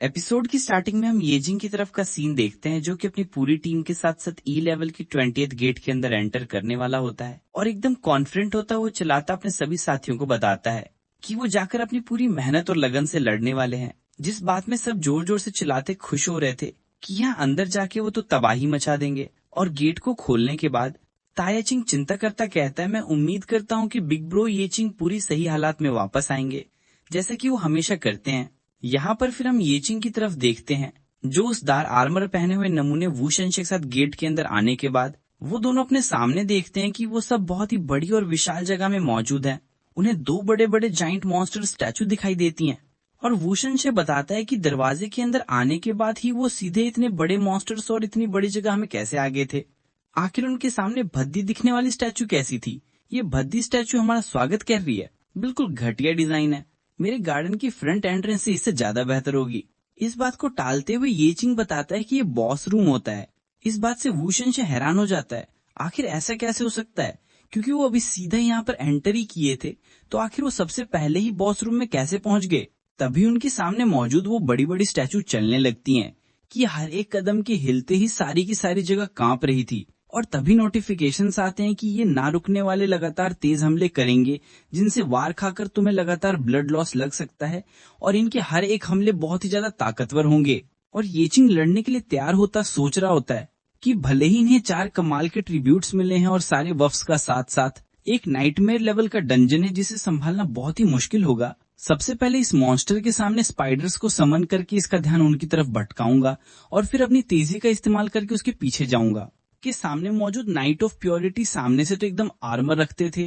Episode की starting में हम येजिंग की तरफ का सीन देखते हैं, जो कि अपनी पूरी टीम के साथ साथ ई लेवल की 20th गेट के अंदर एंटर करने वाला होता है और एकदम कॉन्फिडेंट होता है। वो चिल्लाता अपने सभी साथियों को बताता है कि वो जाकर अपनी पूरी मेहनत और लगन से लड़ने वाले हैं। जिस बात में सब जोर जोर से चिल्लाते खुश हो रहे थे कि यहाँ अंदर जाके वो तो तबाही मचा देंगे। और गेट को खोलने के बाद तायाचिंग चिंता करता कहता है, मैं उम्मीद करता हूँ कि बिग ब्रो येचिंग पूरी सही हालात में वापस आएंगे, जैसा कि वो हमेशा करते हैं। यहाँ पर फिर हम येचिंग की तरफ देखते हैं, जो उस दार आर्मर पहने हुए नमूने वूशन के साथ गेट के अंदर आने के बाद वो दोनों अपने सामने देखते हैं कि वो सब बहुत ही बड़ी और विशाल जगह में मौजूद हैं। उन्हें दो बड़े बड़े जाइंट मॉन्स्टर स्टैचू दिखाई देती हैं और वूशन से बताता है कि दरवाजे के अंदर आने के बाद ही वो सीधे इतने बड़े मॉन्स्टर्स और इतनी बड़ी जगह में कैसे आ गए थे। आखिर उनके सामने भद्दी दिखने वाली स्टैचू कैसी थी? ये भद्दी स्टैचू हमारा स्वागत कर रही है। बिल्कुल घटिया डिजाइन है, मेरे गार्डन की फ्रंट एंट्रेंस से इससे ज्यादा बेहतर होगी। इस बात को टालते हुए येचिंग बताता है कि ये बॉस रूम होता है। इस बात से वूशन से हैरान हो जाता है, आखिर ऐसा कैसे हो सकता है, क्योंकि वो अभी सीधा यहाँ पर एंटर ही किए थे, तो आखिर वो सबसे पहले ही बॉस रूम में कैसे पहुंच गए। तभी उनके सामने मौजूद वो बड़ी बड़ी स्टैचू चलने लगती हैं कि हर एक कदम के हिलते ही सारी की सारी जगह कांप रही थी। और तभी नोटिफिकेशंस आते हैं कि ये ना रुकने वाले लगातार तेज हमले करेंगे, जिनसे वार खाकर तुम्हें लगातार ब्लड लॉस लग सकता है और इनके हर एक हमले बहुत ही ज्यादा ताकतवर होंगे। और येचिंग लड़ने के लिए तैयार होता सोच रहा होता है कि भले ही इन्हें 4 कमाल के ट्रिब्यूट्स मिले हैं और सारे वफ्स का साथ साथ एक नाइटमेयर लेवल का डंजन है जिसे संभालना बहुत ही मुश्किल होगा। सबसे पहले इस मॉन्स्टर के सामने स्पाइडर्स को समन करके इसका ध्यान उनकी तरफ भटकाऊंगा और फिर अपनी तेजी का इस्तेमाल करके उसके पीछे जाऊंगा। के सामने मौजूद नाइट ऑफ प्योरिटी सामने से तो एकदम आर्मर रखते थे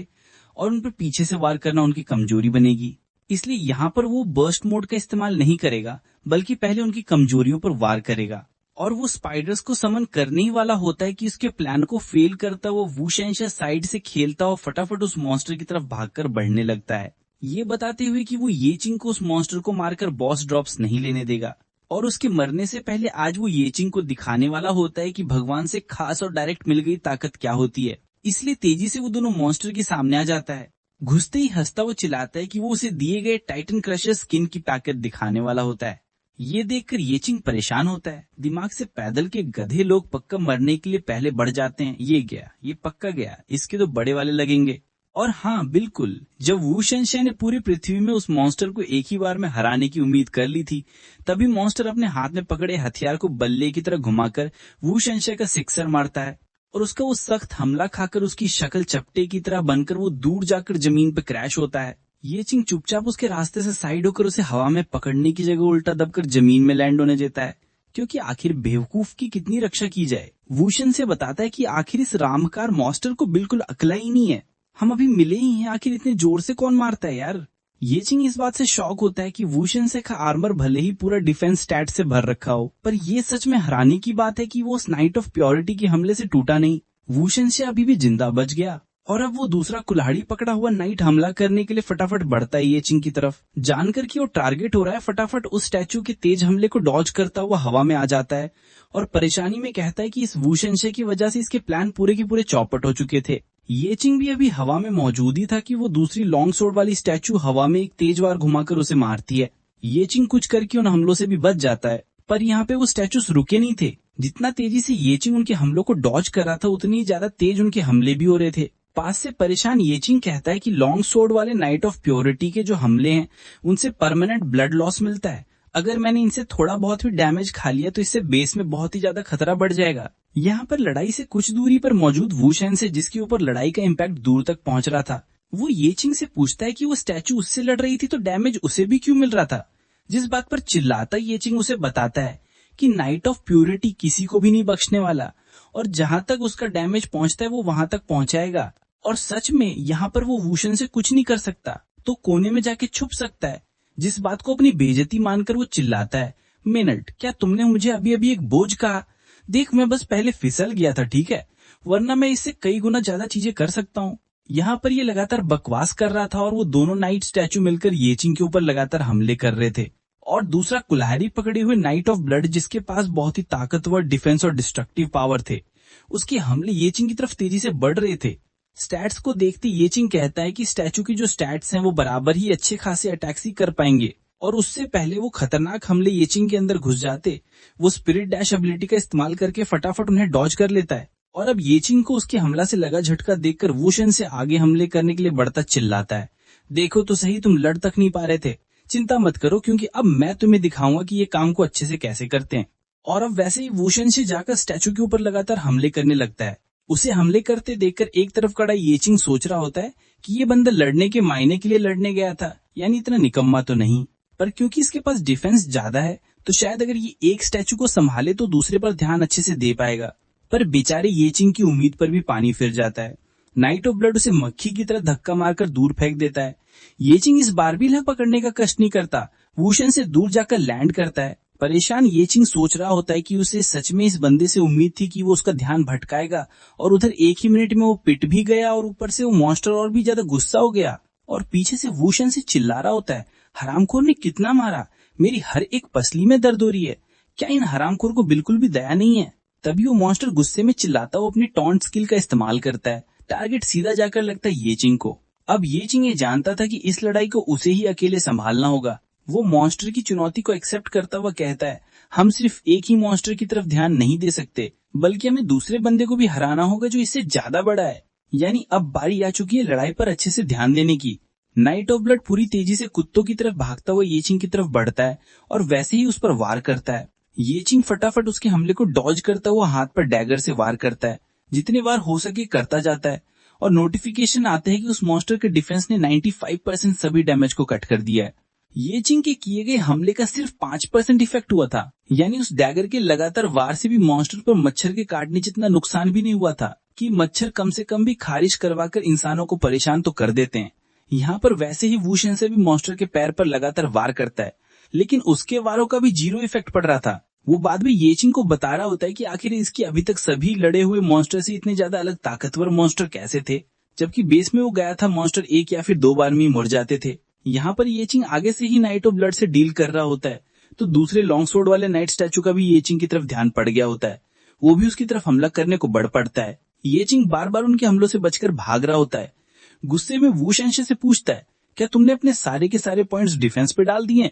और उन पर पीछे से वार करना उनकी कमजोरी बनेगी, इसलिए यहाँ पर वो बर्स्ट मोड का इस्तेमाल नहीं करेगा, बल्कि पहले उनकी कमजोरियों पर वार करेगा। और वो स्पाइडर्स को समन करने ही वाला होता है कि उसके प्लान को फेल करता वो वूशेंशा साइड से खेलता और फटाफट उस मॉन्स्टर की तरफ भागकर बढ़ने लगता है, ये बताते हुए कि वो येचिंग को उस मॉन्स्टर को मारकर बॉस ड्रॉप्स नहीं लेने देगा। और उसके मरने से पहले आज वो येचिंग को दिखाने वाला होता है कि भगवान से खास और डायरेक्ट मिल गई ताकत क्या होती है। इसलिए तेजी से वो दोनों मॉन्स्टर के सामने आ जाता है। घुसते ही हंसता वो चिल्लाता है कि वो उसे दिए गए टाइटन क्रशर स्किन की ताकत दिखाने वाला होता है। ये देखकर येचिंग परेशान होता है, दिमाग से पैदल के गधे लोग पक्का मरने के लिए पहले बढ़ जाते हैं, ये गया, ये पक्का गया, इसके तो बड़े वाले लगेंगे। और हाँ बिल्कुल, जब वूशेंशा ने पूरी पृथ्वी में उस मॉन्स्टर को एक ही बार में हराने की उम्मीद कर ली थी, तभी मॉन्स्टर अपने हाथ में पकड़े हथियार को बल्ले की तरह घुमाकर वूशेंशा का सिक्सर मारता है और उसका वो सख्त हमला खाकर उसकी शक्ल चपटे की तरह बनकर वो दूर जाकर जमीन पर क्रैश होता है। येचिंग चुपचाप उसके रास्ते से साइड होकर उसे हवा में पकड़ने की जगह उल्टा दबकर जमीन में लैंड होने देता है, क्योंकि आखिर बेवकूफ की कितनी रक्षा की जाए। वूशन से बताता है कि आखिर इस रामकार मॉन्स्टर को बिल्कुल अकला ही नहीं है, हम अभी मिले ही हैं, आखिर इतने जोर से कौन मारता है यार। येचिंग इस बात से शॉक होता है कि वूशन से का आर्मर भले ही पूरा डिफेंस स्टैट से भर रखा हो, पर ये सच में हैरानी की बात है कि वो उस नाइट ऑफ प्योरिटी के हमले से टूटा नहीं। वूशन से अभी भी जिंदा बच गया और अब वो दूसरा कुल्हाड़ी पकड़ा हुआ नाइट हमला करने के लिए फटाफट बढ़ता है येचिंग की तरफ। जानकर कि वो टारगेट हो रहा है, फटाफट उस स्टैचू के तेज हमले को डॉज करता हुआ हवा में आ जाता है और परेशानी में कहता है कि इस वूशेंशे की वजह से इसके प्लान पूरे के पूरे चौपट हो चुके थे। येचिंग भी अभी हवा में मौजूद ही था कि वो दूसरी लॉन्ग सोर्ड वाली स्टैचू हवा में एक तेज वार घुमाकर उसे मारती है। येचिंग कुछ करके उन हमलों से भी बच जाता है, पर यहाँ पे वो स्टैचूस रुके नहीं थे। जितना तेजी से येचिंग उनके हमलों को डॉज कर रहा था, उतनी ज्यादा तेज उनके हमले भी हो रहे थे। पास से परेशान येचिंग कहता है कि लॉन्ग सोर्ड वाले नाइट ऑफ प्योरिटी के जो हमले हैं उनसे परमानेंट ब्लड लॉस मिलता है। अगर मैंने इनसे थोड़ा बहुत भी डैमेज खा लिया तो इससे बेस में बहुत ही ज्यादा खतरा बढ़ जाएगा। यहाँ पर लड़ाई से कुछ दूरी पर मौजूद वूशन से, जिसके ऊपर लड़ाई का इम्पैक्ट दूर तक पहुंच रहा था, वो येचिंग से पूछता है कि वो स्टैचू उससे लड़ रही थी तो डैमेज उसे भी क्यों मिल रहा था। जिस बात पर चिल्लाता येचिंग उसे बताता है कि नाइट ऑफ प्योरिटी किसी को भी नहीं बख्शने वाला और जहाँ तक उसका डैमेज पहुंचता है वो वहां तक पहुंचाएगा। और सच में यहाँ पर वो वूशन से कुछ नहीं कर सकता, तो कोने में जाके छुप सकता है। जिस बात को अपनी बेइज्जती मानकर वो चिल्लाता है, मिनट, क्या तुमने मुझे अभी अभी एक बोझ कहा? देख, मैं बस पहले फिसल गया था, ठीक है, वरना मैं इससे कई गुना ज्यादा चीजें कर सकता हूँ। यहाँ पर ये लगातार बकवास कर रहा था और वो दोनों नाइट स्टैचू मिलकर येचिंग के ऊपर लगातार हमले कर रहे थे। और दूसरा कुल्हाड़ी पकड़े हुए नाइट ऑफ ब्लड, जिसके पास बहुत ही ताकतवर डिफेंस और डिस्ट्रक्टिव पावर थे, उसके हमले येचिंग की तरफ तेजी से बढ़ रहे थे। स्टैट्स को देखते येचिंग कहता है कि स्टैचू की जो स्टैट्स हैं वो बराबर ही अच्छे खासे अटैक्स ही कर पाएंगे और उससे पहले वो खतरनाक हमले येचिंग के अंदर घुस जाते, वो स्पिरिट डैश एबिलिटी का इस्तेमाल करके फटाफट उन्हें डॉज कर लेता है। और अब येचिंग को उसके हमला से लगा झटका देखकर वुशन से आगे हमले करने के लिए बढ़ता चिल्लाता है, देखो तो सही, तुम लड़ तक नहीं पा रहे थे, चिंता मत करो क्योंकि अब मैं तुम्हें दिखाऊंगा कि ये काम को अच्छे से कैसे करते हैं। और अब वैसे ही वुशन से जाकर स्टैचू के ऊपर लगातार हमले करने लगता है। उसे हमले करते देखकर एक तरफ खड़ा येचिंग सोच रहा होता है कि ये बंदा लड़ने के मायने के लिए लड़ने गया था, यानी इतना निकम्मा तो नहीं, पर क्योंकि इसके पास डिफेंस ज्यादा है तो शायद अगर ये एक स्टैचू को संभाले तो दूसरे पर ध्यान अच्छे से दे पाएगा। पर बेचारे येचिंग की उम्मीद पर भी पानी फिर जाता है। नाइट ऑफ ब्लड उसे मक्खी की तरह धक्का मारकर दूर फेंक देता है। येचिंग इस बार भी लह पकड़ने का कष्ट नहीं करता, वुशन से दूर जाकर लैंड करता है। परेशान येचिंग सोच रहा होता है कि उसे सच में इस बंदे से उम्मीद थी कि वो उसका ध्यान भटकाएगा, और उधर एक ही मिनट में वो पिट भी गया और ऊपर से वो मॉन्स्टर और भी ज्यादा गुस्सा हो गया और पीछे से वुशन से चिल्ला रहा होता है, हरामखोर ने कितना मारा, मेरी हर एक पसली में दर्द हो रही है, क्या इन हरामखोर को बिल्कुल भी दया नहीं है। तभी वो मॉन्स्टर गुस्से में चिल्लाता वो अपनी टॉन्ट स्किल का इस्तेमाल करता है। टारगेट सीधा जाकर लगता है येचिंग को। अब येचिंग ये जानता था कि इस लड़ाई को उसे ही अकेले संभालना होगा। वो मॉन्स्टर की चुनौती को एक्सेप्ट करता हुआ कहता है, हम सिर्फ एक ही मॉन्स्टर की तरफ ध्यान नहीं दे सकते, बल्कि हमें दूसरे बंदे को भी हराना होगा जो इससे ज्यादा बड़ा है। यानी अब बारी आ चुकी है लड़ाई पर अच्छे से ध्यान देने की। नाइट ऑफ ब्लड पूरी तेजी से कुत्तों की तरफ भागता हुआ येचिंग की तरफ बढ़ता है और वैसे ही उस पर वार करता है। येचिंग फटाफट उसके हमले को डॉज करता हुआ हाथ पर डैगर से वार करता है, जितने बार हो सके करता जाता है। और नोटिफिकेशन आते हैं कि उस मॉन्स्टर के डिफेंस ने 95% सभी डैमेज को कट कर दिया है। येचिंग के किए गए हमले का सिर्फ 5% इफेक्ट हुआ था, यानी उस डैगर के लगातार वार से भी मॉन्स्टर पर मच्छर के काटने जितना नुकसान भी नहीं हुआ था कि मच्छर कम से कम भी खारिज करवाकर इंसानों को परेशान तो कर देते हैं। यहाँ पर वैसे ही वुशन से भी मॉन्स्टर के पैर पर लगातार वार करता है, लेकिन उसके वारों का भी 0 इफेक्ट पड़ रहा था। वो बाद में येचिंग को बता रहा होता है कि आखिर इसकी अभी तक सभी लड़े हुए मॉन्स्टर से इतने ज्यादा अलग ताकतवर मॉन्स्टर कैसे थे, जबकि बेस में वो गया था मॉन्स्टर एक या फिर 2 बार में ही मर जाते थे। यहाँ पर येचिंग आगे से ही नाइट ऑफ ब्लड से डील कर रहा होता है, तो दूसरे लॉन्ग स्वॉर्ड वाले नाइट स्टैचू का भी येचिंग की तरफ ध्यान पड़ गया होता है। वो भी उसकी तरफ हमला करने को बढ़ पड़ता है। येचिंग बार बार उनके हमलों से बचकर भाग रहा होता है। गुस्से में वुशन से पूछता है, क्या तुमने अपने सारे के सारे पॉइंट्स डिफेंस पे डाल दिए?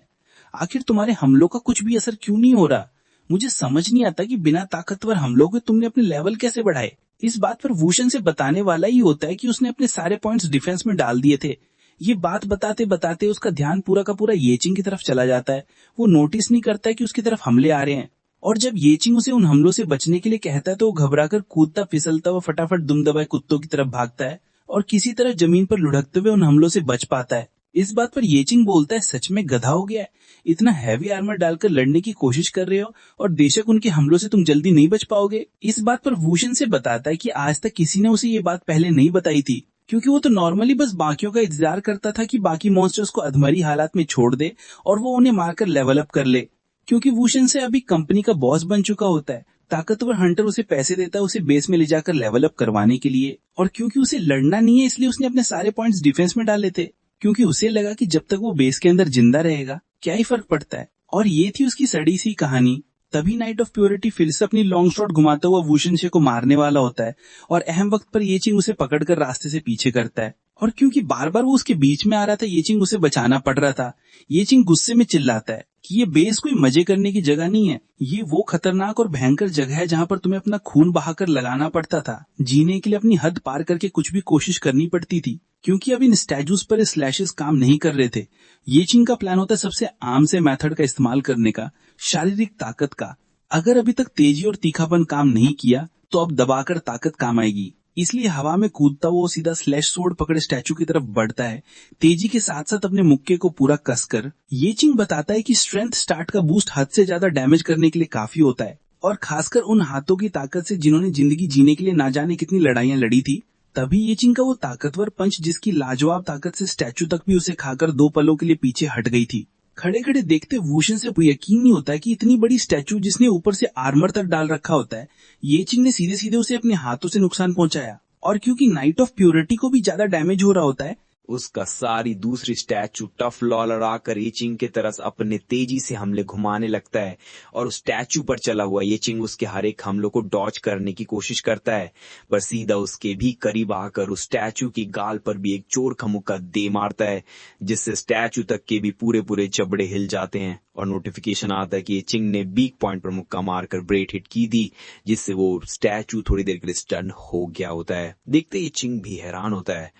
आखिर तुम्हारे हमलों का कुछ भी असर क्यों नहीं हो रहा? मुझे समझ नहीं आता कि बिना ताकतवर हमलों के तुमने अपने लेवल कैसे बढ़ाए। इस बात पर वुशन से बताने वाला ही होता है कि उसने अपने सारे पॉइंट्स डिफेंस में डाल दिए थे। ये बात बताते बताते उसका ध्यान पूरा का पूरा येचिंग की तरफ चला जाता है। वो नोटिस नहीं करता है कि उसकी तरफ हमले आ रहे हैं, और जब येचिंग उसे उन हमलों से बचने के लिए कहता है तो वो घबराकर कूदता फिसलता हुआ फटाफट दुम दबाए कुत्तों की तरफ भागता है और किसी तरह जमीन पर लुढ़कते हुए उन हमलों से बच पाता है। इस बात पर येचिंग बोलता है, सच में गधा हो गया है, इतना हैवी आर्मर डालकर लड़ने की कोशिश कर रहे हो और बेशक उनके हमलों से तुम जल्दी नहीं बच पाओगे। इस बात पर वुशन से बताता है कि आज तक किसी ने उसे ये बात पहले नहीं बताई थी, क्योंकि वो तो नॉर्मली बस बाकियों का इंतजार करता था कि बाकी मॉन्स्टर्स को अधमरी हालात में छोड़ दे और वो उन्हें मारकर लेवल अप कर ले। क्योंकि वुशन से अभी कंपनी का बॉस बन चुका होता है, ताकतवर हंटर उसे पैसे देता है उसे बेस में ले जाकर लेवल अप करवाने के लिए, और क्योंकि उसे लड़ना नहीं है इसलिए उसने अपने सारे पॉइंट्स डिफेंस में डाले थे, क्योंकि उसे लगा कि जब तक वो बेस के अंदर जिंदा रहेगा क्या ही फर्क पड़ता है। और ये थी उसकी सड़ी सी कहानी। तभी नाइट ऑफ प्योरिटी फिर से अपनी लॉन्ग शॉट घुमाता हुआ वुशन से को मारने वाला होता है और अहम वक्त पर येचिंग उसे पकड़कर रास्ते से पीछे करता है। और क्योंकि बार बार वो उसके बीच में आ रहा था, येचिंग उसे बचाना पड़ रहा था। येचिंग गुस्से में चिल्लाता है कि ये बेस कोई मजे करने की जगह नहीं है, ये वो खतरनाक और भयंकर जगह है जहाँ पर तुम्हें अपना खून बहाकर लगाना पड़ता था, जीने के लिए अपनी हद पार करके कुछ भी कोशिश करनी पड़ती थी, क्योंकि अब इन स्टैचूज पर स्लैशेस काम नहीं कर रहे थे। येचिंग का प्लान होता है सबसे आम से मेथड का इस्तेमाल करने का, शारीरिक ताकत का। अगर अभी तक तेजी और तीखापन काम नहीं किया तो अब दबाकर ताकत काम आएगी। इसलिए हवा में कूदता वो सीधा स्लैश सोर्ड पकड़े स्टैचू की तरफ बढ़ता है, तेजी के साथ साथ अपने मुक्के को पूरा कसकर। येचिंग बताता है कि स्ट्रेंथ स्टार्ट का बूस्ट हद से ज्यादा डैमेज करने के लिए काफी होता है, और खासकर उन हाथों की ताकत से जिन्होंने जिंदगी जीने के लिए ना जाने कितनी लड़ाइयां लड़ी थी। तभी येचिंग का वो ताकतवर पंच, जिसकी लाजवाब ताकत से स्टैचू तक भी उसे खाकर 2 पलों के लिए पीछे हट गई थी। खड़े खड़े देखते वुशन से यकीन नहीं होता है कि इतनी बड़ी स्टैचू जिसने ऊपर से आर्मर तक डाल रखा होता है, येचिंग ने सीधे सीधे उसे अपने हाथों से नुकसान पहुंचाया। और क्योंकि नाइट ऑफ प्योरिटी को भी ज्यादा डैमेज हो रहा होता है, उसका सारी दूसरी स्टैचू टफ लॉ लड़ाकर येचिंग के तरफ अपने तेजी से हमले घुमाने लगता है और उस स्टैचू पर चला हुआ येचिंग उसके हर एक हमलों को डॉज करने की कोशिश करता है, पर सीधा उसके भी करीब आकर उस स्टैचू की गाल पर भी एक चोर मुक्का दे मारता है, जिससे स्टैचू तक के भी पूरे पूरे जबड़े हिल जाते हैं और नोटिफिकेशन आता है कि येचिंग ने वीक पॉइंट पर मुक्का मारकर ब्रेट हिट की थी, जिससे वो स्टैचू थोड़ी देर के लिए स्टन हो गया होता है। देखते येचिंग भी हैरान होता है,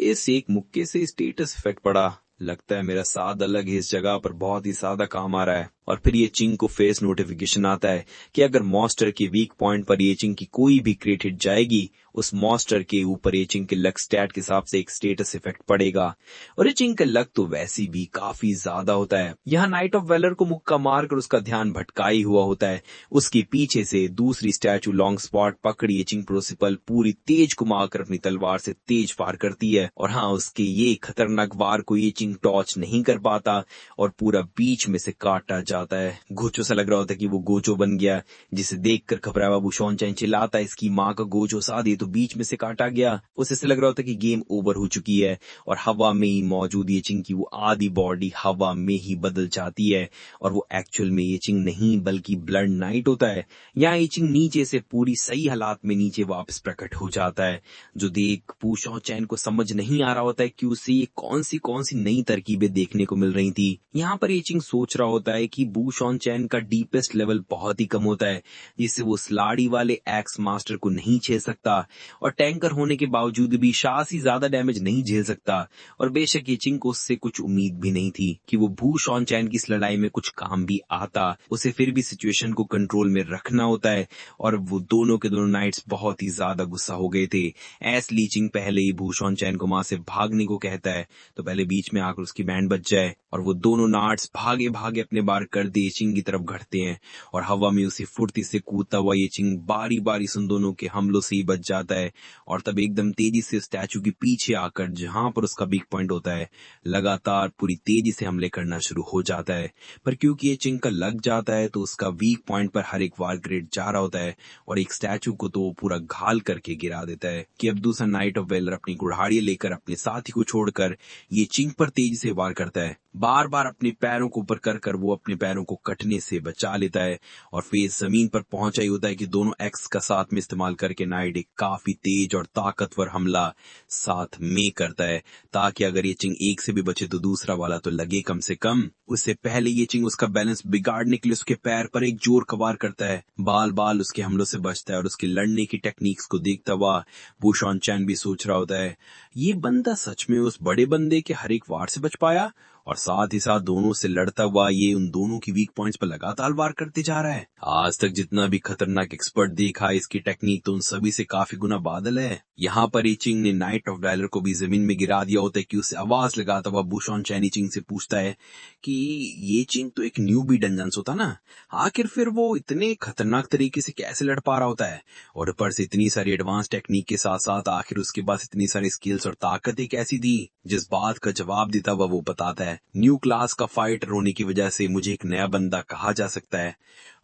इस एक मुक्के से स्टेटस इफेक्ट पड़ा, लगता है मेरा साथ अलग ही इस जगह पर बहुत ही ज्यादा काम आ रहा है। और फिर येचिंग को फेस नोटिफिकेशन आता है कि अगर मॉन्स्टर के वीक पॉइंट पर येचिंग की कोई भी क्रिट हिट जाएगी, उस मॉन्स्टर के ऊपर येचिंग के लक स्टैट के हिसाब से एक स्टेटस इफेक्ट पड़ेगा। और येचिंग का लक तो वैसे भी काफी ज्यादा होता है। यहाँ नाइट ऑफ वेलर को मुक्का मारकर उसका ध्यान भटकाई हुआ होता है, उसके पीछे से दूसरी स्टैचू लॉन्ग स्पॉट पकड़ी येचिंग प्रिंसिपल पूरी तेज घुमाकर अपनी तलवार से तेज वार करती है। और हाँ, उसके ये खतरनाक वार को येचिंग टॉच नहीं कर पाता और पूरा बीच में से काटा जाता है। गोचो सा लग रहा होता है कि वो गोचो बन गया, जिसे देखकर घबराया हुआ बुशॉन चैन चिल्लाता है, इसकी माँ का गोचो साथ ही तो बीच में से काटा गया। उसे से लग रहा होता है कि गेम ओवर हो चुकी है और हवा में ही मौजूद येचिंग की वो आधी बॉडी हवा में ही बदल जाती है और वो एक्चुअल में येचिंग नहीं बल्कि ब्लड नाइट होता है। यहाँ येचिंग नीचे से पूरी सही हालात में नीचे वापस प्रकट हो जाता है, जो देख बुशॉन चैन को समझ नहीं आ रहा होता है कि उसे ये कौन सी नई तरकीबें देखने को मिल रही थी। यहाँ पर येचिंग सोच रहा होता है कि बुशॉन चैन का डीपेस्ट लेवल बहुत ही कम होता है, जिससे वो स्लाड़ी वाले एक्स मास्टर को नहीं झेल सकता और टैंकर होने के बावजूद भी शासी ज्यादा डैमेज नहीं झेल सकता। और बेशक येचिंग को उससे कुछ उम्मीद भी नहीं थी कि वो बुशॉन चैन की इस लड़ाई में कुछ काम भी आता। उसे फिर भी सिचुएशन को कंट्रोल में रखना होता है और वो दोनों के दोनों नाइट्स बहुत ही ज्यादा गुस्सा हो गए थे। एस लीचिंग पहले ही बुशॉन चैन को वहां से भागने को कहता है, तो पहले बीच में आकर उसकी बैंड बच जाए और वो दोनों नाट्स भागे भागे अपने बार कर दे येचिंग की तरफ घटते हैं और हवा में उसी फुर्ती से कूदता हुआ येचिंग बारी बारी उन दोनों के हमलों से ही बच जाता है। और तब एकदम तेजी से स्टैचू के पीछे आकर जहां पर उसका वीक पॉइंट होता है, लगातार पूरी तेजी से हमले करना शुरू हो जाता है। पर क्योंकि येचिंग का लग जाता है तो उसका वीक पॉइंट पर हर एक वार ग्रेड जा रहा होता है और एक स्टैचू को तो पूरा घाल करके गिरा देता है कि अब दूसरा नाइट ऑफ वेलर अपनी कुल्हाड़ी लेकर अपने साथी को छोड़कर येचिंग पर तेजी से वार करता है। बार बार अपने पैरों को ऊपर कर कर वो अपने पैरों को कटने से बचा लेता है और फेस जमीन पर पहुंचा ही होता है कि दोनों एक्स का साथ में इस्तेमाल करके नाइट एक काफी तेज और ताकतवर हमला साथ में करता है, ताकि अगर येचिंग एक से भी बचे तो दूसरा वाला तो लगे कम से कम। उससे पहले येचिंग उसका बैलेंस बिगाड़ने के लिए उसके पैर पर एक जोर का वार करता है। बाल बाल उसके हमलों से बचता है और उसके लड़ने की टेक्निक्स को देखता हुआ बुशॉन चैन भी सोच रहा होता है, ये बंदा सच में उस बड़े बंदे के हर एक वार से बच पाया और साथ ही साथ दोनों से लड़ता हुआ ये उन दोनों की वीक पॉइंट्स पर लगातार वार करते जा रहा है। आज तक जितना भी खतरनाक एक्सपर्ट देखा है, इसकी टेक्निक तो उन सभी से काफी गुना बादल है। यहाँ पर येचिंग ने नाइट ऑफ वेलर को भी जमीन में गिरा दिया होता है कि उसे आवाज लगाता हुआ बुशॉन चैन येचिंग से पूछता है कि येचिंग तो एक न्यूबी डंजन्स होता ना, आखिर फिर वो इतने खतरनाक तरीके से कैसे लड़ पा रहा होता है और ऊपर से इतनी सारी एडवांस टेक्निक के साथ साथ आखिर उसके पास इतनी सारी स्किल्स और ताकतें कैसी थी। जिस बात का जवाब देता हुआ वो बताता है, न्यू क्लास का फाइटर होने की वजह से मुझे एक नया बंदा कहा जा सकता है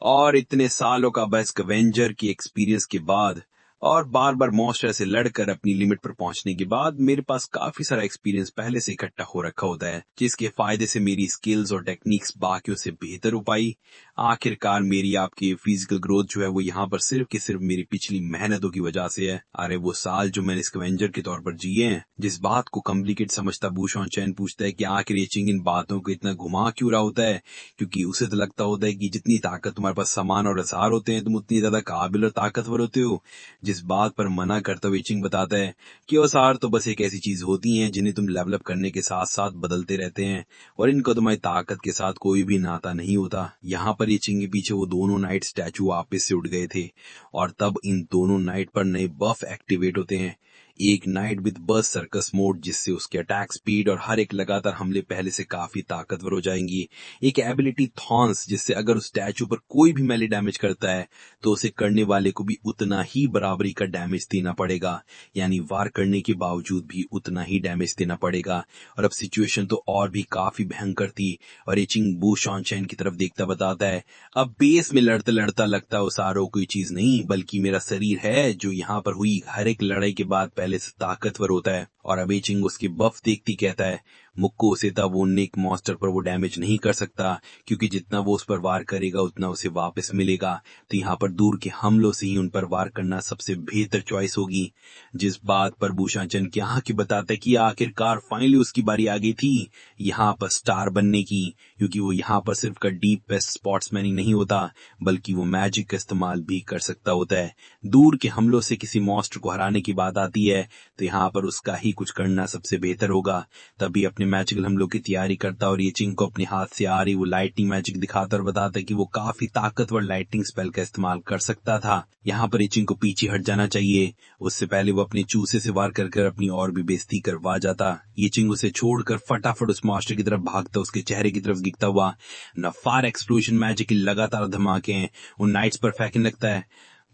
और इतने सालों का बेस्ट एवेंजर की एक्सपीरियंस के बाद और बार बार मॉन्स्टर से लड़कर अपनी लिमिट पर पहुंचने के बाद मेरे पास काफी सारा एक्सपीरियंस पहले से इकट्ठा हो रखा होता है, जिसके फायदे से मेरी स्किल्स और टेक्निक्स बाकियों से बेहतर हो पाई। आखिरकार मेरी आपकी फिजिकल ग्रोथ जो है वो यहाँ पर सिर्फ की सिर्फ मेरी पिछली मेहनतों की वजह से है। अरे वो साल जो मैंने स्कैवेंजर के तौर पर जिए हैं। जिस बात को कॉम्प्लिकेट समझता बुशॉन चैन पूछता है कि आखिर येचिंग इन बातों को इतना घुमा क्यों रहा होता है, क्योंकि उसे तो लगता होता है कि जितनी ताकत तुम्हारे पास सामान और असार होते हैं तुम उतनी ज्यादा काबिल और ताकतवर होते हो। जिस बात पर मना करता हुए येचिंग बताता है कि असार तो बस एक ऐसी चीज होती हैं जिन्हें तुम डेवलप करने के साथ साथ बदलते रहते हैं और इनका तुम्हारी ताकत के साथ कोई भी नाता नहीं होता। यहाँ पर येचिंग के पीछे वो दोनों नाइट स्टैचू वापस से उठ गए थे और तब इन दोनों नाइट पर नए बफ एक्टिवेट होते हैं। एक नाइट विद बस सर्कस मोड, जिससे उसके अटैक स्पीड और हर एक लगातार हमले पहले से काफी ताकतवर हो जाएंगी। एक एबिलिटी थॉर्न्स, जिससे अगर उस स्टैचू पर कोई भी मेली डैमेज करता है तो उसे करने वाले को भी उतना ही बराबरी का डैमेज देना पड़ेगा, यानी वार करने के बावजूद भी उतना ही डैमेज देना पड़ेगा। और अब सिचुएशन तो और भी काफी भयंकर थी और येचिंग बुशॉन चैन की तरफ देखता बताता है, अब बेस में लड़ता लड़ता लगता उसारो कोई चीज नहीं बल्कि मेरा शरीर है, जो यहाँ पर हुई हर एक लड़ाई के बाद पहले पहले से ताकतवर होता है और अब एचिंग उसकी बफ देखती कहता है मुक्को उसे तब वो निक मॉन्स्टर पर वो डैमेज नहीं कर सकता क्योंकि जितना वो उस पर वार करेगा उतना उसे वापस मिलेगा। तो यहाँ पर दूर के हमलों से ही उन पर वार करना सबसे बेहतर चॉइस होगी। जिस बात पर भूषण की आंख की बताता है कि आखिरकार फाइनली उसकी बारी आ गई थी यहाँ पर स्टार बनने की, क्योंकि वो यहाँ पर सिर्फ का डीप बेस्ट स्पोर्ट्समैन ही नहीं होता बल्कि वो मैजिक का इस्तेमाल भी कर सकता होता है। दूर के हमलों से किसी मॉन्स्टर को हराने की बात आती है तो यहाँ पर उसका ही कुछ करना सबसे बेहतर होगा। तभी अपने मैजिकल हमलों की तैयारी करता और येचिंग को अपने हाथ से आ रही वो लाइटनिंग मैजिक दिखाता और बताता कि वो काफी ताकतवर लाइटनिंग स्पेल का इस्तेमाल कर सकता था। यहाँ पर येचिंग को पीछे हट जाना चाहिए, उससे पहले वो अपने चूसे से वार कर अपनी और भी बेइज्जती करवा जाता। येचिंग उसे छोड़कर फटाफट उस मॉन्स्टर की तरफ भागता, उसके चेहरे की तरफ गिरता हुआ न फायर एक्सप्लोजन मैजिक की लगातार धमाके हैं उन नाइट्स पर फेंकने लगता है।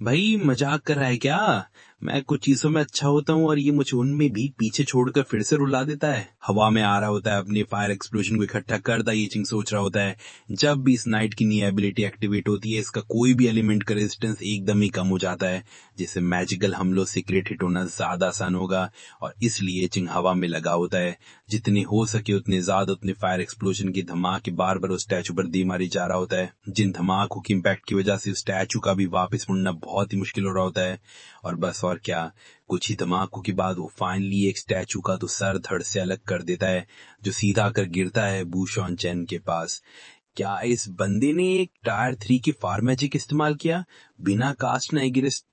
भाई मजाक कर रहा है क्या? मैं कुछ चीजों में अच्छा होता हूँ और ये मुझे उनमें भी पीछे छोड़कर फिर से रुला देता है। हवा में आ रहा होता है, अपने फायर एक्सप्लोजन को इकट्ठा करता येचिंग सोच रहा होता है जब भी इस नाइट की नई एबिलिटी एक्टिवेट होती है इसका कोई भी एलिमेंट का रेजिस्टेंस एकदम ही कम हो जाता है, जिससे मैजिकल हमलों से क्रिट हिट होना ज्यादा आसान होगा। और इसलिए येचिंग हवा में लगा होता है, जितने हो सके उतने ज्यादा उतने फायर एक्सप्लोजन की धमाके बार बार उस स्टैचू पर दे मारी जा रहा होता है, जिन धमाकों की इम्पैक्ट की वजह से उस स्टैचू का भी वापस मुड़ना बहुत ही मुश्किल हो रहा होता है। और बस और क्या, कुछ ही धमाकों के बाद वो फाइनली एक स्टैचू का तो सर धड़ से अलग कर देता है जो सीधा आकर गिरता है बूशॉन चैन के पास। क्या इस बंदे ने एक टायर 3 की फायर मैजिक इस्तेमाल किया बिना कास्ट ना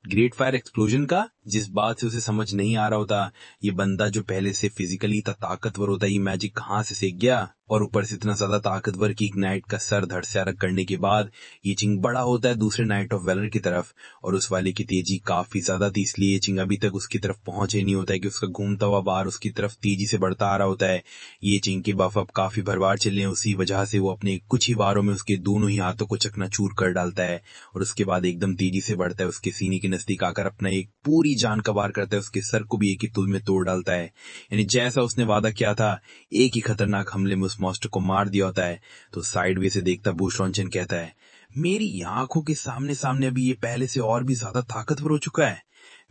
ग्रेट फायर एक्सप्लोजन का? जिस बात से उसे समझ नहीं आ रहा होता ये बंदा जो पहले से फिजिकली इतना ताकतवर होता ये मैजिक कहाँ से सीख गया, और ऊपर से इतना ज्यादा ताकतवर कि एक नाइट का सर धड़ से अलग करने के बाद ये चिंग बड़ा होता है दूसरे नाइट ऑफ वेलर की तरफ, और उस वाले की तेजी काफी ज्यादा थी इसलिए ये चिंग अभी तक उसकी तरफ पहुंचे नहीं होता है कि उसका घूमता हुआ बार उसकी तरफ तेजी से बढ़ता आ रहा होता है। ये चिंग के बफ अब काफी भरवार चले हैं, उसी वजह से वो अपने कुछ ही बारों में उसके दोनों ही हाथों को चकनाचूर कर डालता है और उसके बाद एकदम तेजी से बढ़ता है, उसके सीने के नजदीक आकर अपना एक पूरी जान का वार करता है, उसके सर को भी एक ही तुल में तोड़ डालता है। यानी जैसा उसने वादा किया था एक ही खतरनाक हमले में उस मॉन्स्टर को मार दिया होता है। तो साइडवे से देखता बूशरॉन्चन कहता है, मेरी आंखों के सामने सामने अभी ये पहले से और भी ज्यादा ताकतवर हो चुका है।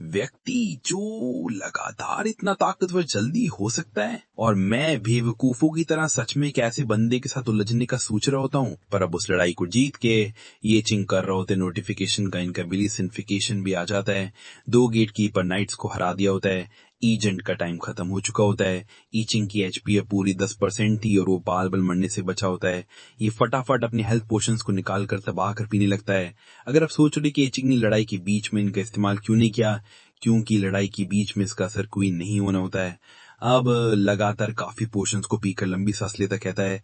व्यक्ति जो लगातार इतना ताकतवर जल्दी हो सकता है, और मैं बेवकूफों की तरह सच में एक ऐसे बंदे के साथ उलझने का सोच रहा होता हूँ। पर अब उस लड़ाई को जीत के ये चिंग कर रहे होते नोटिफिकेशन का इनका बिलिसिफिकेशन भी आ जाता है। 2 गेट कीपर नाइट्स को हरा दिया होता है, एजेंट का टाइम खत्म हो चुका होता है, ईचिंग की एचपी पूरी 10% थी और वो बाल बल मरने से बचा होता है। ये फटाफट अपने हेल्थ पोशंस को निकाल कर तबाह कर पीने लगता है। अगर आप सोच रहे कि ईचिंग ने लड़ाई के बीच में इनका इस्तेमाल क्यों नहीं किया, क्योंकि लड़ाई के बीच में इसका असर कोई नहीं होना होता है। अब लगातार काफी पोशंस को पीकर लंबी सांस लेता कहता है,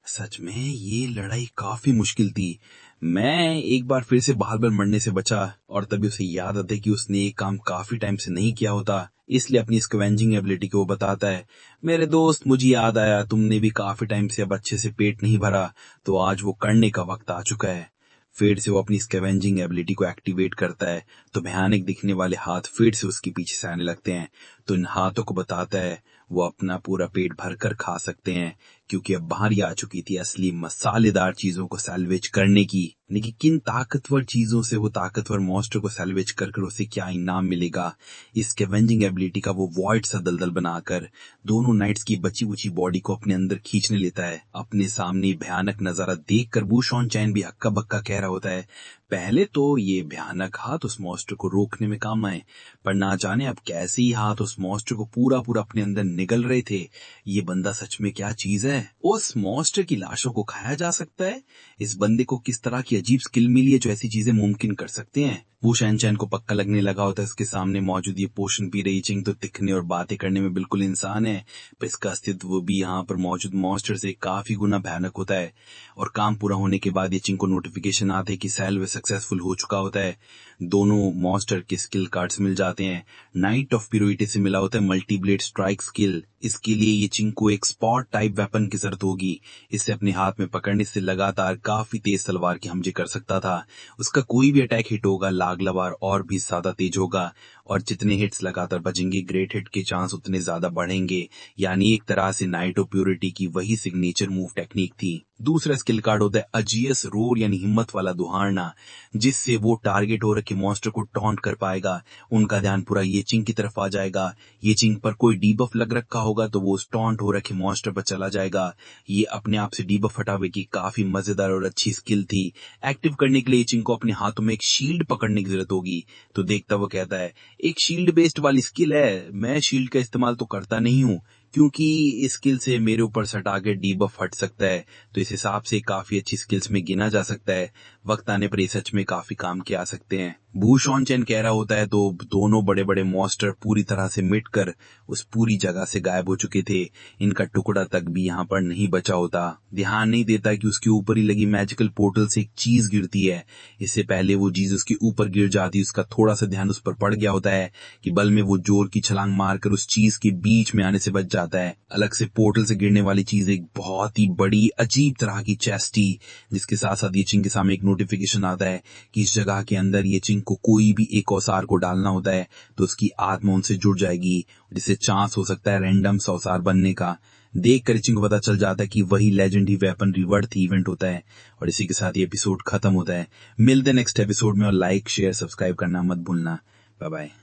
सच में ये लड़ाई काफी मुश्किल थी, मैं एक बार फिर से बाल बल मरने से बचा। और तभी उसे याद आता है कि उसने एक काम काफी टाइम से नहीं किया होता, इसलिए अपनी स्कैवेंजिंग एबिलिटी को वो बताता है, मेरे दोस्त मुझे याद आया तुमने भी काफी टाइम से अब अच्छे से पेट नहीं भरा, तो आज वो करने का वक्त आ चुका है। फिर से वो अपनी स्कैवेंजिंग एबिलिटी को एक्टिवेट करता है तो भयानक दिखने वाले हाथ फिर से उसके पीछे से आने लगते हैं। तो इन हाथों को बताता है वो अपना पूरा पेट भरकर खा सकते हैं, क्योंकि अब बारी आ चुकी थी असली मसालेदार चीजों को सैल्वेज करने की। लेकिन किन ताकतवर चीजों से वो ताकतवर मॉन्स्टर को सैल्वेज कर उसे क्या इनाम मिलेगा। इस स्कैवेंजिंग एबिलिटी का वो वॉइड सा दलदल बनाकर दोनों नाइट्स की बची बुची बॉडी को अपने अंदर खींचने लेता है। अपने सामने भयानक नजारा देखकर बूशॉन चैन भी हक्का बक्का कह रहा होता है, पहले तो ये भयानक हाथ उस मॉन्स्टर को रोकने में काम आए, पर ना जाने अब कैसे ही हाथ उस मॉन्स्टर को पूरा पूरा अपने अंदर निगल रहे थे। ये बंदा सच में क्या चीज है, उस मॉन्स्टर की लाशों को खाया जा सकता है। इस बंदे को किस तरह की अजीब स्किल मिली है जो ऐसी चीजें मुमकिन कर सकते हैं। बूशॉन चैन को पक्का लगने लगा होता है उसके सामने मौजूद ये पोषण पी रही चिंग तो दिखने और बातें करने में बिल्कुल इंसान है, पर इसका अस्तित्व भी यहाँ पर मौजूद मॉन्स्टर से काफी गुना भयानक होता है। और काम पूरा होने के बाद ये चिंग को नोटिफिकेशन आते है कि सैल्वे सक्सेसफुल हो चुका होता है। दोनों मॉन्स्टर के स्किल कार्ड्स मिल जाते हैं। नाइट ऑफ प्योरिटी से मिला होता है मल्टी ब्लेड स्ट्राइक स्किल। इसके लिए ये चिंग को एक स्पॉट टाइप वेपन की जरूरत होगी। इसे अपने हाथ में पकड़ने से लगातार काफी तेज तलवार के हमले कर सकता था। उसका कोई भी अटैक हिट होगा लागलवार और भी ज्यादा तेज होगा, और जितने हिट्स लगातार बजेंगे ग्रेट हिट के चांस उतने ज्यादा बढ़ेंगे। यानी एक तरह से नाइट ऑफ प्योरिटी की वही सिग्नेचर मूव टेक्निक थी। दूसरा स्किल कार्ड होता है अजियस रोर यानी हिम्मत वाला दुहारना, जिससे वो टारगेट हो रखे मॉन्स्टर को टॉन्ट कर पाएगा। उनका ध्यान पूरा येचिंग की तरफ आ जाएगा। येचिंग पर कोई डीबफ लग रखा होगा तो वो उस टॉन्ट हो रखे मॉन्स्टर पर चला जाएगा। ये अपने आप से डीबफ हटावे की काफी मजेदार और अच्छी स्किल थी। एक्टिव करने के लिए येचिंग को अपने हाथों में एक शील्ड पकड़ने की जरूरत होगी। तो देखता वो कहता है एक शील्ड बेस्ड वाली स्किल है, मैं शील्ड का इस्तेमाल तो करता नहीं हूँ क्योंकि इस स्किल से मेरे ऊपर सटा के डीबफ हट सकता है। तो इस हिसाब से काफी अच्छी स्किल्स में गिना जा सकता है। वक्त आने पर ये सच में काफी काम के आ सकते हैं। भूषण चैन कह रहा होता है तो दोनों बड़े बड़े मॉन्स्टर पूरी तरह से मिटकर उस पूरी जगह से गायब हो चुके थे। इनका टुकड़ा तक भी यहाँ पर नहीं बचा होता। ध्यान नहीं देता कि उसके ऊपर ही लगी मैजिकल पोर्टल से एक चीज गिरती है। इससे पहले वो चीज उसके ऊपर गिर जाती, उसका थोड़ा सा ध्यान उस पर पड़ गया होता है कि बल में वो जोर की छलांग मारकर उस चीज के बीच में आने से बच जाता है। अलग से पोर्टल से गिरने वाली चीज एक बहुत ही बड़ी अजीब तरह की चेस्ट थी, जिसके साथ साथ येचिंग के सामने एक नोटिफिकेशन आता है कि इस जगह के अंदर येचिंग को कोई भी एक औजार को डालना होता है तो उसकी आत्मा उनसे जुड़ जाएगी, जिससे चांस हो सकता है रैंडम औजार बनने का। देख कर येचिंग को पता चल जाता है कि वही लेजेंडरी वेपन रिवर्थ इवेंट होता है। और इसी के साथ ये एपिसोड खत्म होता है। मिलते नेक्स्ट एपिसोड में और लाइक शेयर सब्सक्राइब करना मत भूलना। Bye bye.